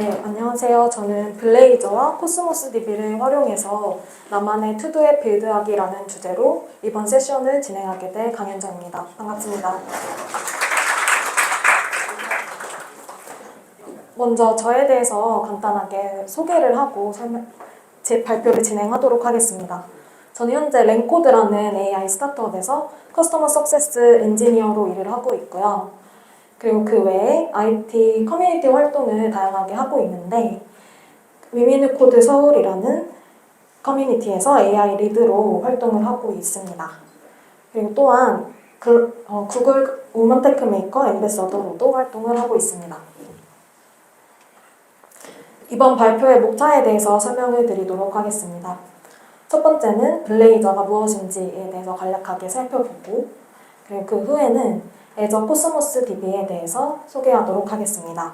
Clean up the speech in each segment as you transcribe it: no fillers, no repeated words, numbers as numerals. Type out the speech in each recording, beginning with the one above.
네, 안녕하세요. 저는 블레이저와 코스모스 DB를 활용해서 나만의 투두 앱 빌드하기라는 주제로 이번 세션을 진행하게 될 강현정입니다. 반갑습니다. 먼저 저에 대해서 간단하게 소개를 하고 제 발표를 진행하도록 하겠습니다. 저는 현재 랭코드라는 AI 스타트업에서 커스터머 석세스 엔지니어로 일을 하고 있고요. 그리고 그 외에 IT 커뮤니티 활동을 다양하게 하고 있는데 위미누코드 서울이라는 커뮤니티에서 AI 리드로 활동을 하고 있습니다. 그리고 또한 구글 우먼 테크 메이커 앰베서더로도 활동을 하고 있습니다. 이번 발표의 목차에 대해서 설명을 드리도록 하겠습니다. 첫 번째는 블레이저가 무엇인지에 대해서 간략하게 살펴보고, 그리고 그 후에는 애저 코스모스 DB에 대해서 소개하도록 하겠습니다.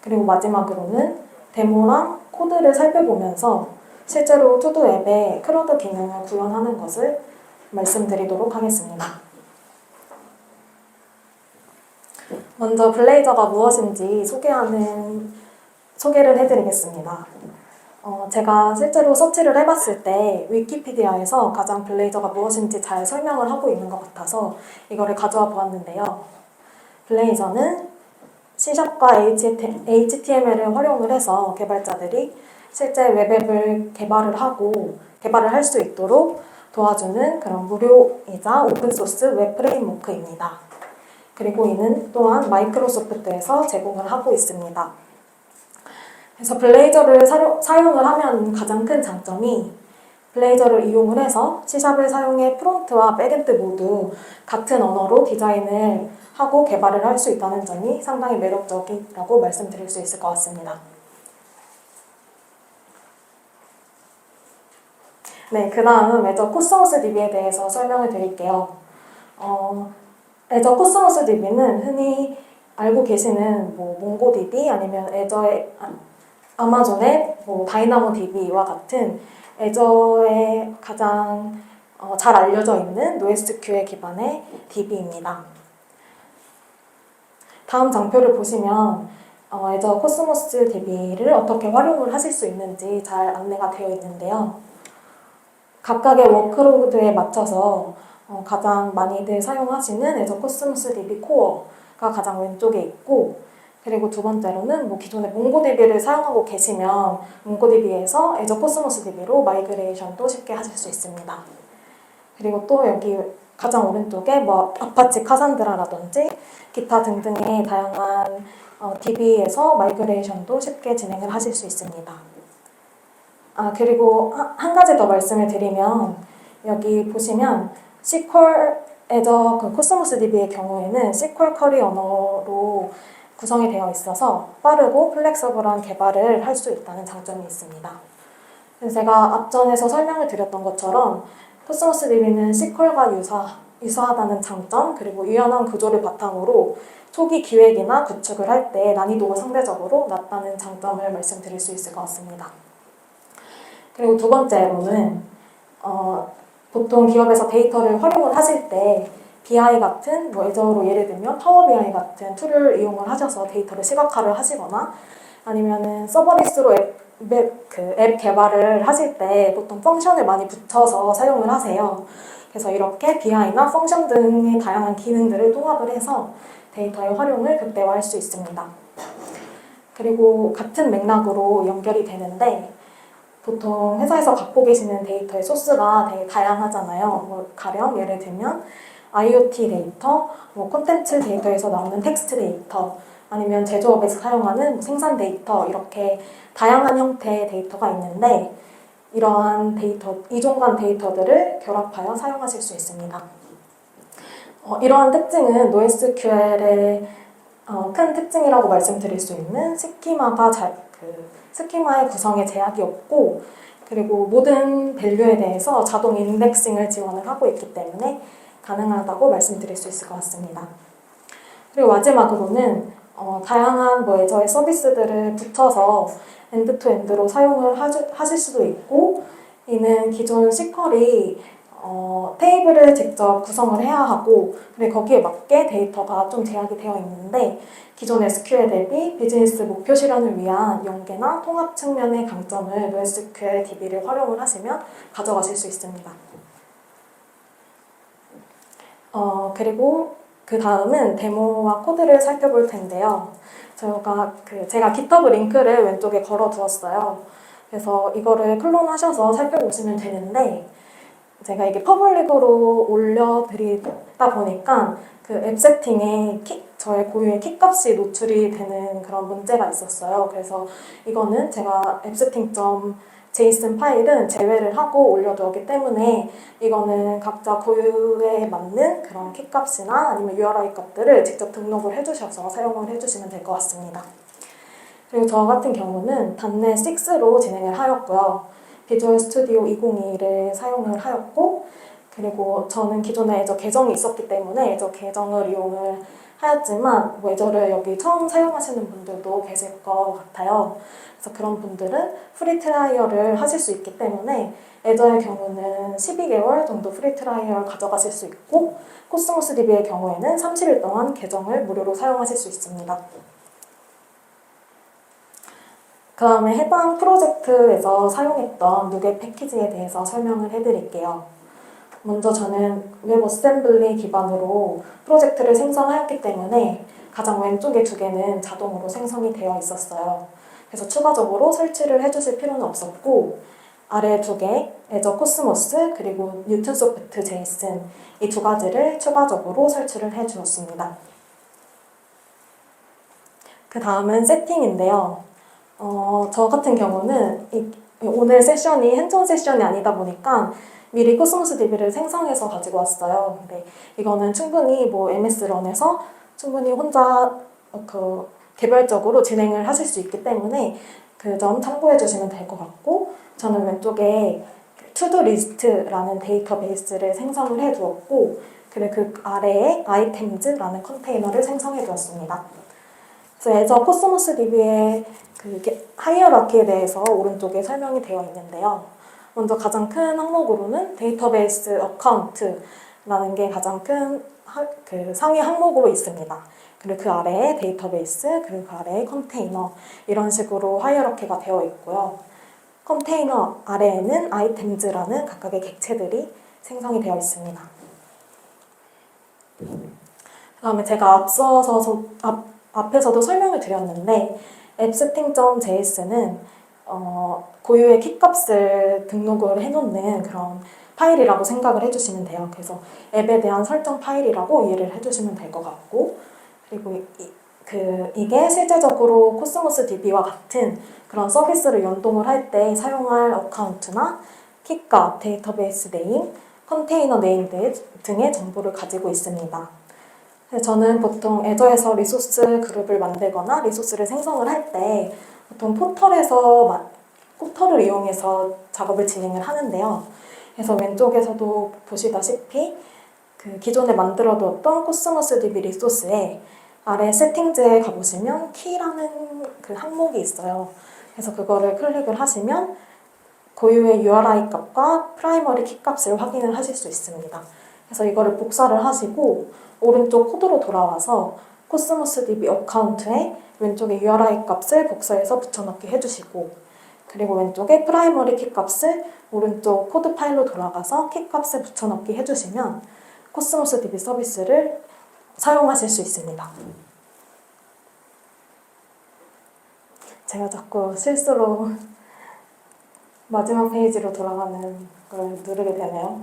그리고 마지막으로는 데모랑 코드를 살펴보면서 실제로 투두 앱의 크러드 기능을 구현하는 것을 말씀드리도록 하겠습니다. 먼저 블레이저가 무엇인지 소개를 해드리겠습니다. 제가 실제로 서치를 해봤을 때 위키피디아에서 가장 블레이저가 무엇인지 잘 설명을 하고 있는 것 같아서 이거를 가져와 보았는데요. 블레이저는 C샵과 HTML을 활용을 해서 개발자들이 실제 웹앱을 개발을 할 수 있도록 도와주는 그런 무료이자 오픈소스 웹 프레임워크입니다. 그리고 이는 또한 마이크로소프트에서 제공을 하고 있습니다. 그래서 블레이저를 사용을 하면 가장 큰 장점이 블레이저를 이용을 해서 C샵을 사용해 프론트와 백엔드 모두 같은 언어로 디자인을 하고 개발을 할 수 있다는 점이 상당히 매력적이라고 말씀드릴 수 있을 것 같습니다. 네, 그 다음 애저 코스모스 DB에 대해서 설명을 드릴게요. 애저 코스모스 DB는 흔히 알고 계시는 몽고DB 아니면 애저의 아마존의 다이나모 DB와 같은 애저에 가장 잘 알려져 있는 NoSQL 기반의 DB입니다. 다음 장표를 보시면 애저 코스모스 DB를 어떻게 활용을 하실 수 있는지 잘 안내가 되어 있는데요. 각각의 워크로드에 맞춰서 가장 많이들 사용하시는 애저 코스모스 DB 코어가 가장 왼쪽에 있고, 그리고 두 번째로는 기존에 몽고DB를 사용하고 계시면 몽고DB에서 애저 코스모스 DB로 마이그레이션도 쉽게 하실 수 있습니다. 그리고 또 여기 가장 오른쪽에 아파치 카산드라라든지 기타 등등의 다양한 DB에서 마이그레이션도 쉽게 진행을 하실 수 있습니다. 그리고 한 가지 더 말씀을 드리면 여기 보시면 SQL 애저 코스모스 DB의 경우에는 SQL 쿼리 언어로 구성이 되어 있어서 빠르고 플렉서블한 개발을 할 수 있다는 장점이 있습니다. 제가 앞전에서 설명을 드렸던 것처럼 코스모스 DB는 SQL과 유사하다는 장점, 그리고 유연한 구조를 바탕으로 초기 기획이나 구축을 할 때 난이도가 상대적으로 낮다는 장점을 말씀드릴 수 있을 것 같습니다. 그리고 두 번째로는 보통 기업에서 데이터를 활용을 하실 때 BI 같은 애저로 예를 들면 파워 BI 같은 툴을 이용을 하셔서 데이터를 시각화를 하시거나 아니면은 서버리스로 앱 개발을 하실 때 보통 펑션을 많이 붙여서 사용을 하세요. 그래서 이렇게 BI나 펑션 등의 다양한 기능들을 통합을 해서 데이터의 활용을 극대화할 수 있습니다. 그리고 같은 맥락으로 연결이 되는데 보통 회사에서 갖고 계시는 데이터의 소스가 되게 다양하잖아요. 가령 예를 들면 IoT 데이터, 콘텐츠 데이터에서 나오는 텍스트 데이터, 아니면 제조업에서 사용하는 생산 데이터, 이렇게 다양한 형태의 데이터가 있는데 이러한 이종간 데이터들을 결합하여 사용하실 수 있습니다. 이러한 특징은 NoSQL의 큰 특징이라고 말씀드릴 수 있는 스키마의 구성에 제약이 없고, 그리고 모든 밸류에 대해서 자동 인덱싱을 지원을 하고 있기 때문에 가능하다고 말씀드릴 수 있을 것 같습니다. 그리고 마지막으로는 다양한 애저의 서비스들을 붙여서 엔드투엔드로 사용을 하실 수도 있고, 이는 기존 SQL이 테이블을 직접 구성을 해야 하고, 그리고 거기에 맞게 데이터가 좀 제약이 되어 있는데, 기존 SQL 대비 비즈니스 목표 실현을 위한 연계나 통합 측면의 강점을 NoSQL DB를 활용을 하시면 가져가실 수 있습니다. 그리고 그 다음은 데모와 코드를 살펴볼 텐데요. 제가 GitHub 링크를 왼쪽에 걸어 두었어요. 그래서 이거를 클론하셔서 살펴보시면 되는데, 제가 이게 퍼블릭으로 올려드리다 보니까 그 앱 세팅에 저의 고유의 키 값이 노출이 되는 그런 문제가 있었어요. 그래서 이거는 제가 앱 세팅.json 파일은 제외를 하고 올려두었기 때문에 이거는 각자 고유에 맞는 그런 키 값이나 아니면 URI 값들을 직접 등록을 해주셔서 사용을 해주시면 될 것 같습니다. 그리고 저 같은 경우는 .NET 6로 진행을 하였고요. 비주얼 스튜디오 2022를 사용을 하였고, 그리고 저는 기존에 애저 계정이 있었기 때문에 애저 계정을 이용을 하였지만 애저를 여기 처음 사용하시는 분들도 계실 것 같아요. 그래서 그런 분들은 프리 트라이얼을 하실 수 있기 때문에 애저의 경우는 12개월 정도 프리 트라이얼 가져가실 수 있고, 코스모스 DB의 경우에는 30일 동안 계정을 무료로 사용하실 수 있습니다. 그 다음에 해당 프로젝트에서 사용했던 누게 패키지에 대해서 설명을 해드릴게요. 먼저 저는 웹 어셈블리 기반으로 프로젝트를 생성하였기 때문에 가장 왼쪽에 두 개는 자동으로 생성이 되어 있었어요. 그래서 추가적으로 설치를 해주실 필요는 없었고, 아래 두 개, 애저 코스모스 그리고 뉴튼소프트 제이슨 이 두 가지를 추가적으로 설치를 해주었습니다. 그 다음은 세팅인데요. 저 같은 경우는 오늘 세션이 핸즈온 세션이 아니다 보니까 미리 코스모스 DB를 생성해서 가지고 왔어요. 근데 이거는 충분히 MS런에서 충분히 혼자 개별적으로 진행을 하실 수 있기 때문에 그 점 참고해 주시면 될 것 같고, 저는 왼쪽에 투두 리스트라는 데이터베이스를 생성을 해 두었고, 그리고 그 아래에 아이템즈라는 컨테이너를 생성해 두었습니다. 그래서 애저 코스모스 DB의 하이어라키에 대해서 오른쪽에 설명이 되어 있는데요. 먼저 가장 큰 항목으로는 데이터베이스 어카운트라는 게 가장 큰 상위 항목으로 있습니다. 그리고 그 아래에 데이터베이스, 그리고 그 아래에 컨테이너 이런 식으로 하이어라키가 되어 있고요. 컨테이너 아래에는 아이템즈라는 각각의 객체들이 생성이 되어 있습니다. 그 다음에 제가 앞에서도 설명을 드렸는데 앱세팅.js는 고유의 키값을 등록을 해놓는 그런 파일이라고 생각을 해주시면 돼요. 그래서 앱에 대한 설정 파일이라고 이해를 해주시면 될 것 같고, 그리고 이게 실제적으로 코스모스 DB와 같은 그런 서비스를 연동을 할 때 사용할 어카운트나 키값, 데이터베이스 네임, 컨테이너 네임 등의 정보를 가지고 있습니다. 저는 보통 애저에서 리소스 그룹을 만들거나 리소스를 생성을 할 때 보통 포털을 이용해서 작업을 진행을 하는데요. 그래서 왼쪽에서도 보시다시피 기존에 만들어두었던 코스모스 DB 리소스에 아래 세팅즈에 가보시면 키라는 그 항목이 있어요. 그래서 그거를 클릭을 하시면 고유의 URI 값과 프라이머리 키 값을 확인을 하실 수 있습니다. 그래서 이거를 복사를 하시고 오른쪽 코드로 돌아와서 코스모스 DB 어카운트에 왼쪽에 URI 값을 복사해서 붙여넣기 해주시고, 그리고 왼쪽에 프라이머리 키 값을 오른쪽 코드 파일로 돌아가서 키 값을 붙여넣기 해주시면 코스모스 DB 서비스를 사용하실 수 있습니다. 제가 자꾸 실수로 마지막 페이지로 돌아가는 걸 누르게 되네요.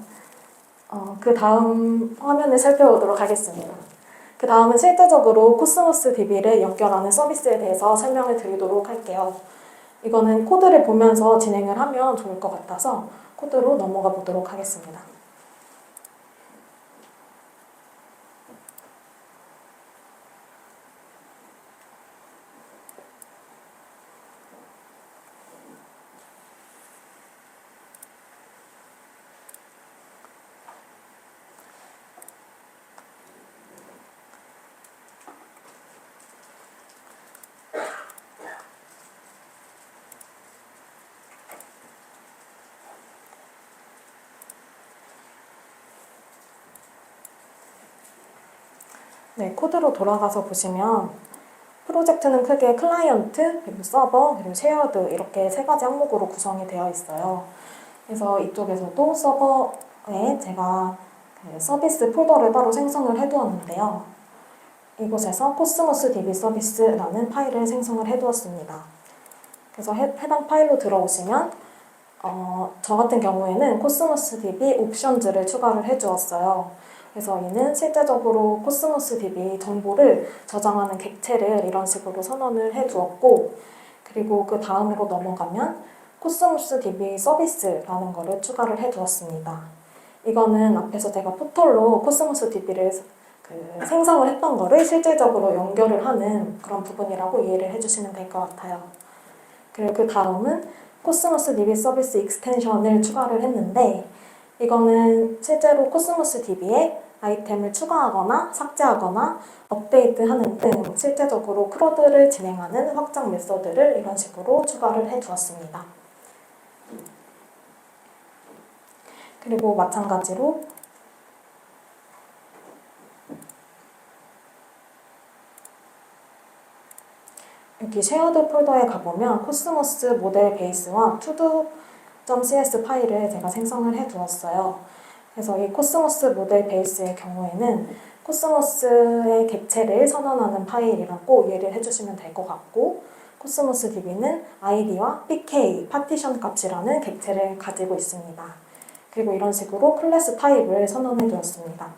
그 다음 화면을 살펴보도록 하겠습니다. 그 다음은 실제적으로 코스모스 DB를 연결하는 서비스에 대해서 설명을 드리도록 할게요. 이거는 코드를 보면서 진행을 하면 좋을 것 같아서 코드로 넘어가 보도록 하겠습니다. 네, 코드로 돌아가서 보시면 프로젝트는 크게 클라이언트, 그리고 서버, 그리고 쉐어드 이렇게 세 가지 항목으로 구성이 되어 있어요. 그래서 이쪽에서도 서버에 제가 그 서비스 폴더를 따로 생성을 해두었는데요. 이곳에서 코스모스 DB 서비스라는 파일을 생성을 해두었습니다. 그래서 해당 파일로 들어오시면 저 같은 경우에는 코스모스 DB 옵션즈를 추가를 해주었어요. 그래서 이는 실제적으로 코스모스 DB 정보를 저장하는 객체를 이런 식으로 선언을 해두었고, 그리고 그 다음으로 넘어가면 코스모스 DB 서비스라는 거를 추가를 해두었습니다. 이거는 앞에서 제가 포털로 코스모스 DB를 생성을 했던 거를 실질적으로 연결을 하는 그런 부분이라고 이해를 해주시면 될 것 같아요. 그리고 그 다음은 코스모스 DB 서비스 익스텐션을 추가를 했는데, 이거는 실제로 코스모스 DB에 아이템을 추가하거나 삭제하거나 업데이트하는 등 실제적으로 크로드를 진행하는 확장 메서드를 이런 식으로 추가를 해두었습니다. 그리고 마찬가지로 여기 쉐어드 폴더에 가보면 코스모스 모델 베이스와 to-do.cs 파일을 제가 생성을 해두었어요. 그래서 이 코스모스 모델 베이스의 경우에는 코스모스의 객체를 선언하는 파일이라고 이해를 해주시면 될 것 같고, 코스모스 DB는 id와 pk, 파티션 값이라는 객체를 가지고 있습니다. 그리고 이런 식으로 클래스 타입을 선언해 두었습니다.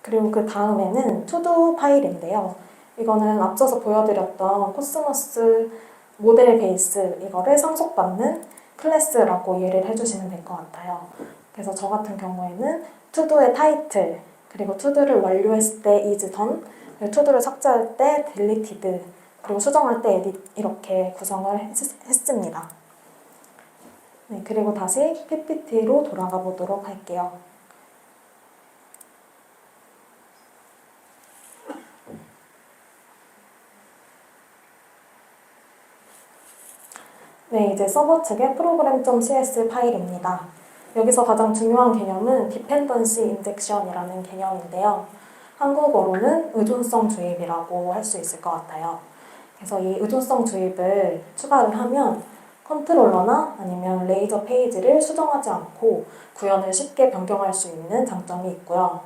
그리고 그 다음에는 to-do 파일인데요. 이거는 앞서서 보여드렸던 코스모스 모델 베이스 이거를 상속받는 클래스라고 이해를 해주시면 될 것 같아요. 그래서 저 같은 경우에는 to도의 타이틀, 그리고 to도를 완료했을 때 is done, to도를 삭제할 때 deleted, 그리고 수정할 때 edit 이렇게 구성을 했습니다. 네, 그리고 다시 PPT로 돌아가 보도록 할게요. 네, 이제 서버 측의 program.cs 파일입니다. 여기서 가장 중요한 개념은 dependency injection이라는 개념인데요. 한국어로는 의존성 주입이라고 할 수 있을 것 같아요. 그래서 이 의존성 주입을 추가를 하면 컨트롤러나 아니면 레이저 페이지를 수정하지 않고 구현을 쉽게 변경할 수 있는 장점이 있고요.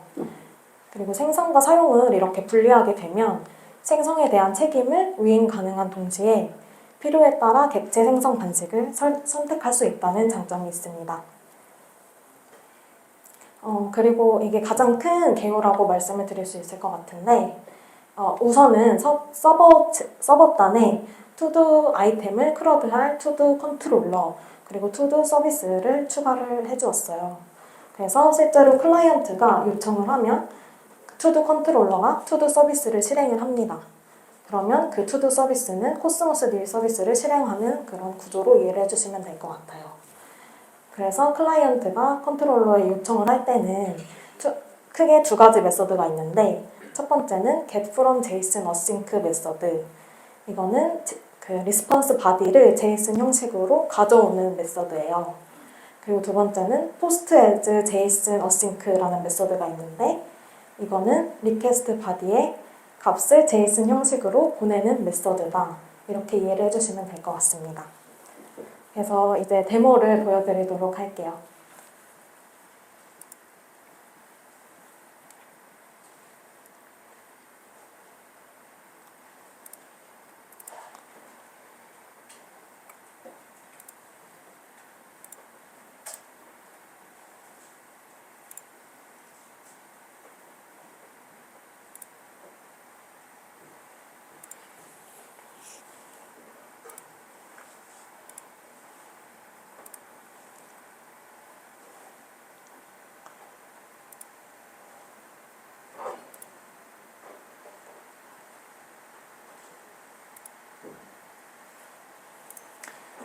그리고 생성과 사용을 이렇게 분리하게 되면 생성에 대한 책임을 위임 가능한 동시에 필요에 따라 객체 생성 방식을 선택할 수 있다는 장점이 있습니다. 그리고 이게 가장 큰 개요라고 말씀을 드릴 수 있을 것 같은데, 우선은 서버단에 투두 아이템을 크러드할 투두 컨트롤러, 그리고 투두 서비스를 추가를 해주었어요. 그래서 실제로 클라이언트가 요청을 하면 투두 컨트롤러가 투두 서비스를 실행을 합니다. 그러면 그 투두 서비스는 코스모스 DB 서비스를 실행하는 그런 구조로 이해를 해주시면 될 것 같아요. 그래서 클라이언트가 컨트롤러에 요청을 할 때는 크게 두 가지 메서드가 있는데, 첫 번째는 get from JSON async 메서드. 이거는 그 리스폰스 바디를 JSON 형식으로 가져오는 메서드예요. 그리고 두 번째는 post as JSON async라는 메서드가 있는데, 이거는 request 바디에 값을 JSON 형식으로 보내는 메서드다. 이렇게 이해를 해주시면 될 것 같습니다. 그래서 이제 데모를 보여드리도록 할게요.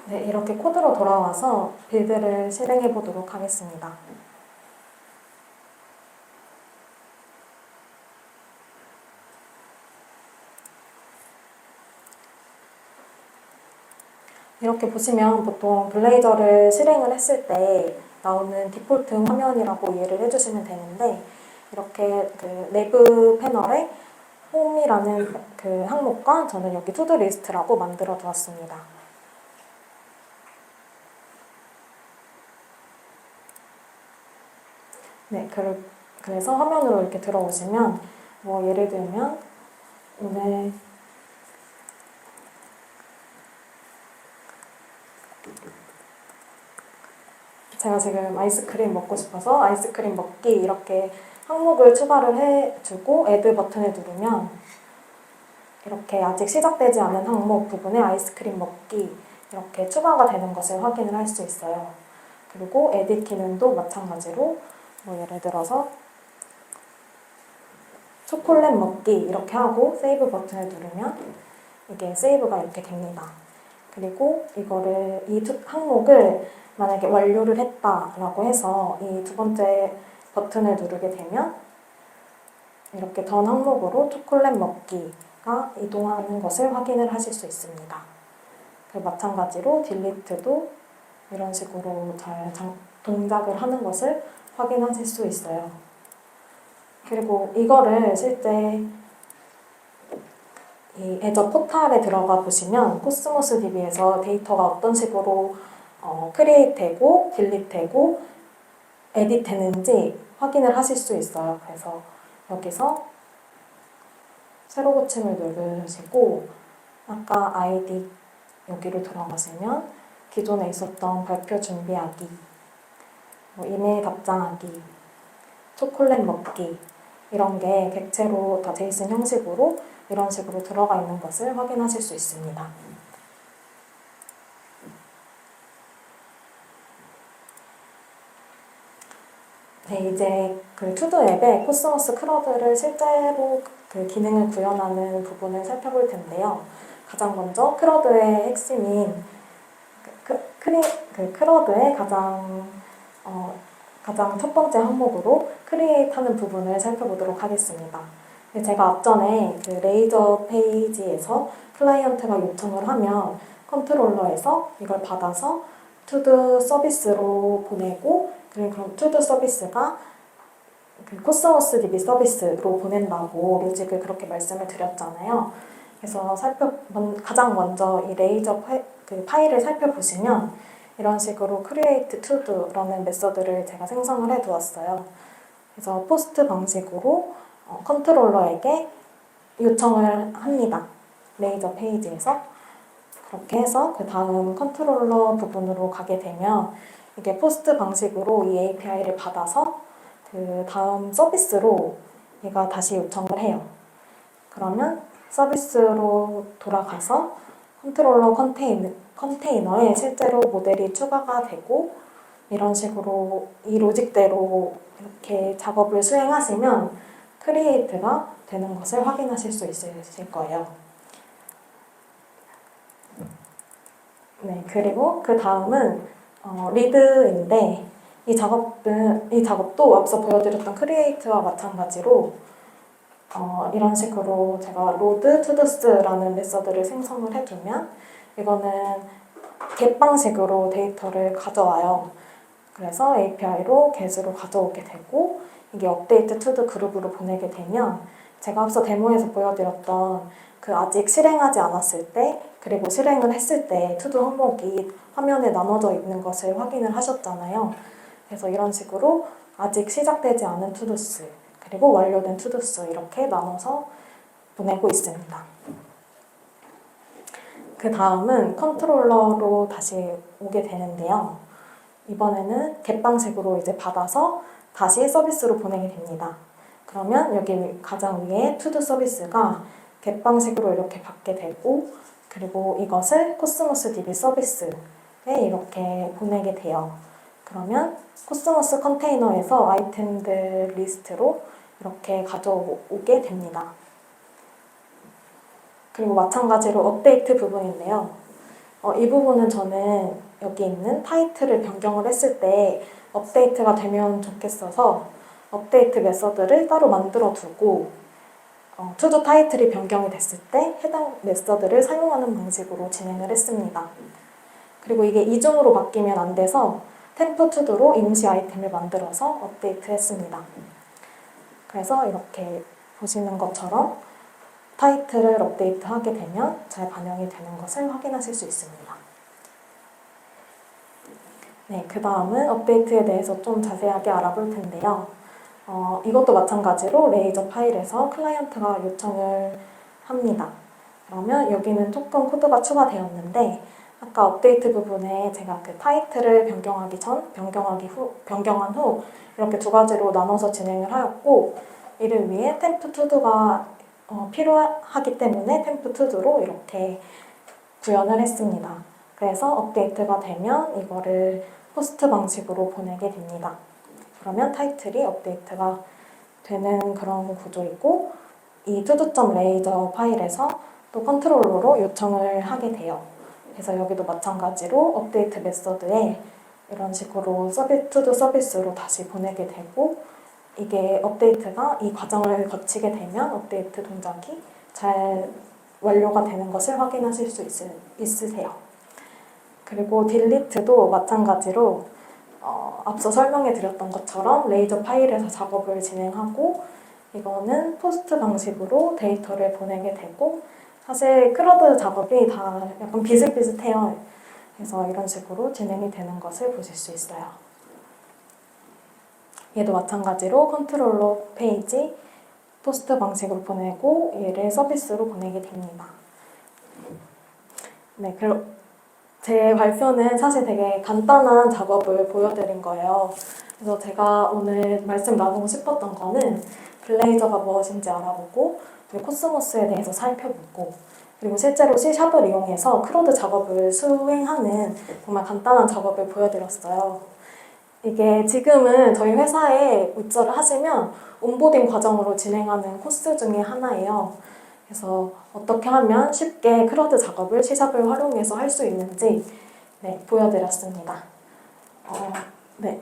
네, 이렇게 코드로 돌아와서 빌드를 실행해 보도록 하겠습니다. 이렇게 보시면 보통 블레이저를 실행을 했을 때 나오는 디폴트 화면이라고 이해를 해주시면 되는데, 이렇게 그 내부 패널에 홈이라는 그 항목과 저는 여기 투두 리스트라고 만들어 두었습니다. 네, 그래서 화면으로 이렇게 들어오시면 뭐 예를 들면 오늘 제가 지금 아이스크림 먹고 싶어서 아이스크림 먹기 이렇게 항목을 추가를 해주고 애드 버튼을 누르면 이렇게 아직 시작되지 않은 항목 부분에 아이스크림 먹기 이렇게 추가가 되는 것을 확인을 할 수 있어요. 그리고 에딧 기능도 마찬가지로 뭐 예를 들어서 초콜릿 먹기 이렇게 하고 세이브 버튼을 누르면 이게 세이브가 이렇게 됩니다. 그리고 이거를 이 항목을 만약에 완료를 했다라고 해서 이 두 번째 버튼을 누르게 되면 이렇게 전 항목으로 초콜릿 먹기가 이동하는 것을 확인을 하실 수 있습니다. 그리고 마찬가지로 딜리트도 이런 식으로 잘 동작을 하는 것을 확인하실 수 있어요. 그리고 이거를 실제 이 애저 포탈에 들어가 보시면 코스모스 DB에서 데이터가 어떤 식으로 크리에이트 되고 딜리트 되고 에딧 되는지 확인을 하실 수 있어요. 그래서 여기서 새로 고침을 누르시고 아까 아이디 여기로 들어가시면 기존에 있었던 발표 준비하기, 뭐 이메일 답장하기, 초콜릿 먹기 이런 게 객체로 다 제이슨 형식으로 이런 식으로 들어가 있는 것을 확인하실 수 있습니다. 네, 이제 그 투두 앱의 코스모스 크러드를 실제로 그 기능을 구현하는 부분을 살펴볼 텐데요. 가장 먼저 크러드의 핵심인 크러드의 가장 첫 번째 항목으로 크리에이트 하는 부분을 살펴보도록 하겠습니다. 제가 앞전에 그 레이저 페이지에서 클라이언트가 요청을 하면 컨트롤러에서 이걸 받아서 투두 서비스로 보내고 그럼 투두 서비스가 그 코스모스 DB 서비스로 보낸다고 로직을 그렇게 말씀을 드렸잖아요. 그래서 가장 먼저 이 레이저 파일을 살펴보시면 이런 식으로 create to do라는 메서드를 제가 생성을 해 두었어요. 그래서 포스트 방식으로 컨트롤러에게 요청을 합니다. 레이저 페이지에서. 그렇게 해서 그 다음 컨트롤러 부분으로 가게 되면 이게 포스트 방식으로 이 API를 받아서 그 다음 서비스로 얘가 다시 요청을 해요. 그러면 서비스로 돌아가서 컨트롤러 컨테이너에 실제로 모델이 추가가 되고 이런 식으로 이 로직대로 이렇게 작업을 수행하시면 크리에이트가 되는 것을 확인하실 수 있으실 거예요. 네, 그리고 그 다음은 리드인데 이 작업도 앞서 보여드렸던 크리에이트와 마찬가지로 이런 식으로 제가 로드 투두스라는 메서드를 생성을 해두면 이거는 get 방식으로 데이터를 가져와요. 그래서 API로 get으로 가져오게 되고 이게 업데이트 투두 그룹으로 보내게 되면 제가 앞서 데모에서 보여드렸던 그 아직 실행하지 않았을 때 그리고 실행을 했을 때 투두 항목이 화면에 나눠져 있는 것을 확인을 하셨잖아요. 그래서 이런 식으로 아직 시작되지 않은 투두스 그리고 완료된 투두스 이렇게 나눠서 보내고 있습니다. 그 다음은 컨트롤러로 다시 오게 되는데요. 이번에는 get 방식으로 이제 받아서 다시 서비스로 보내게 됩니다. 그러면 여기 가장 위에 투두 서비스가 get 방식으로 이렇게 받게 되고 그리고 이것을 코스모스 DB 서비스에 이렇게 보내게 돼요. 그러면 코스모스 컨테이너에서 아이템들 리스트로 이렇게 가져오게 됩니다. 그리고 마찬가지로 업데이트 부분인데요. 이 부분은 저는 여기 있는 타이틀을 변경을 했을 때 업데이트가 되면 좋겠어서 업데이트 메서드를 따로 만들어 두고 투두 타이틀이 변경이 됐을 때 해당 메서드를 사용하는 방식으로 진행을 했습니다. 그리고 이게 이중으로 바뀌면 안 돼서 템프 투두로 임시 아이템을 만들어서 업데이트 했습니다. 그래서 이렇게 보시는 것처럼 타이틀을 업데이트하게 되면 잘 반영이 되는 것을 확인하실 수 있습니다. 네, 그 다음은 업데이트에 대해서 좀 자세하게 알아볼 텐데요. 이것도 마찬가지로 레이저 파일에서 클라이언트가 요청을 합니다. 그러면 여기는 조금 코드가 추가되었는데 아까 업데이트 부분에 제가 그 타이틀을 변경하기 전, 변경한 후 이렇게 두 가지로 나눠서 진행을 하였고 이를 위해 템프 투두가 필요하기 때문에 템프 투두로 이렇게 구현을 했습니다. 그래서 업데이트가 되면 이거를 포스트 방식으로 보내게 됩니다. 그러면 타이틀이 업데이트가 되는 그런 구조이고 이 to-do.laser 파일에서 또 컨트롤러로 요청을 하게 돼요. 그래서 여기도 마찬가지로 업데이트 메서드에 이런 식으로 to-do 서비스로 다시 보내게 되고 이게 업데이트가 이 과정을 거치게 되면 업데이트 동작이 잘 완료가 되는 것을 확인하실 수 있으세요. 그리고 딜리트도 마찬가지로 앞서 설명해 드렸던 것처럼 레이저 파일에서 작업을 진행하고 이거는 포스트 방식으로 데이터를 보내게 되고 사실 크러드 작업이 다 약간 비슷비슷해요. 그래서 이런 식으로 진행이 되는 것을 보실 수 있어요. 얘도 마찬가지로 컨트롤러 페이지 포스트 방식으로 보내고 얘를 서비스로 보내게 됩니다. 네, 제 발표는 사실 되게 간단한 작업을 보여드린 거예요. 그래서 제가 오늘 말씀 나누고 싶었던 거는 블레이저가 무엇인지 알아보고 그리고 코스모스에 대해서 살펴보고 그리고 실제로 C샵을 이용해서 크로드 작업을 수행하는 정말 간단한 작업을 보여드렸어요. 이게 지금은 저희 회사에 입사를 하시면 온보딩 과정으로 진행하는 코스 중에 하나예요. 그래서 어떻게 하면 쉽게 크러드 작업을 C샵을 활용해서 할 수 있는지 보여드렸습니다. 네.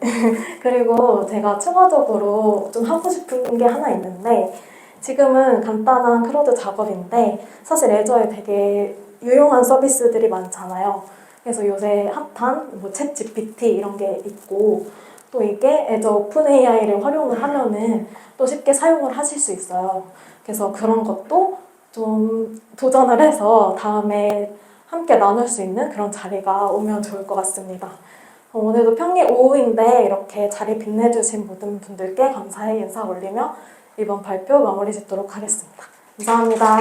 그리고 제가 추가적으로 좀 하고 싶은 게 하나 있는데 지금은 간단한 크러드 작업인데 사실 레저에 되게 유용한 서비스들이 많잖아요. 그래서 요새 핫한 챗 GPT 이런 게 있고 또 이게 애저 오픈 AI를 활용을 하면은 또 쉽게 사용을 하실 수 있어요. 그래서 그런 것도 좀 도전을 해서 다음에 함께 나눌 수 있는 그런 자리가 오면 좋을 것 같습니다. 오늘도 평일 오후인데 이렇게 자리 빛내주신 모든 분들께 감사의 인사 올리며 이번 발표 마무리 짓도록 하겠습니다. 감사합니다.